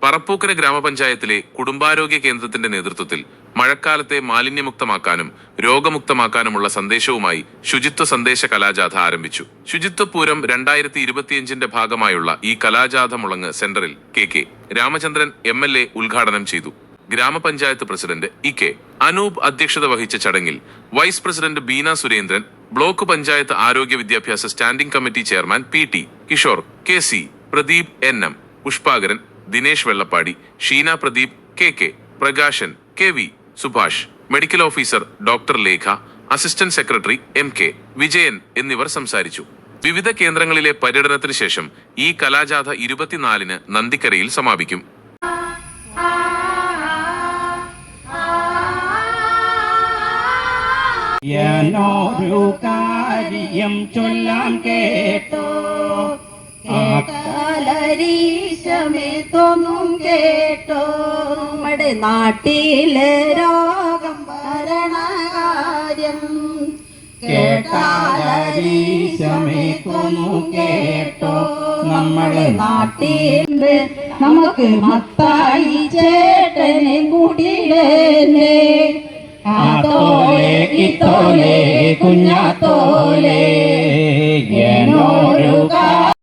പറപ്പൂക്കര ഗ്രാമപഞ്ചായത്തിലെ കുടുംബാരോഗ്യ കേന്ദ്രത്തിന്റെ നേതൃത്വത്തിൽ മഴക്കാലത്തെ മാലിന്യമുക്തമാക്കാനും രോഗമുക്തമാക്കാനുമുള്ള സന്ദേശവുമായി ശുചിത്വ സന്ദേശ കലാജാഥ ആരംഭിച്ചു. ശുചിത്വപൂരം 2025 ഭാഗമായുള്ള ഈ കലാജാഥ മുളങ്ങ് സെന്ററിൽ കെ രാമചന്ദ്രൻ MLA ഉദ്ഘാടനം ചെയ്തു. ഗ്രാമപഞ്ചായത്ത് പ്രസിഡന്റ് കെ അനൂപ് അധ്യക്ഷത വഹിച്ച ചടങ്ങിൽ vice president Beena Surendran, block panchayat ആരോഗ്യ വിദ്യാഭ്യാസ standing committee chairman PT Kishore, KC Pradeep, NM Pushpakaran, Dinesh Vellappadi, Sheena Pradeep, KK Prakashan, KV Subhash, medical officer doctor Lekha, assistant secretary MK Vijayan എന്നിവർ സംസാരിച്ചു. വിവിധ കേന്ദ്രങ്ങളിലെ പര്യടനത്തിന് ശേഷം ഈ കലാജാഥ 24-ന് നന്ദിക്കരയിൽ സമാപിക്കും. ഞാനൊരു കാര്യം ചൊല്ലാം കേട്ടോ, തോന്നും കേട്ടോ, നമ്മുടെ നാട്ടിലെ രോഗം ഭരണകാര്യം കേട്ടാലരീശമേക്കൊന്നു കേട്ടോ, നമ്മളെ നാട്ടിൽ നമുക്ക് മത്തായി ചേട്ടനെ കൂടിയിടേ, ആത്തോലെ ഇത്തോലെ കുഞ്ഞാത്തോലെ എന്നോരു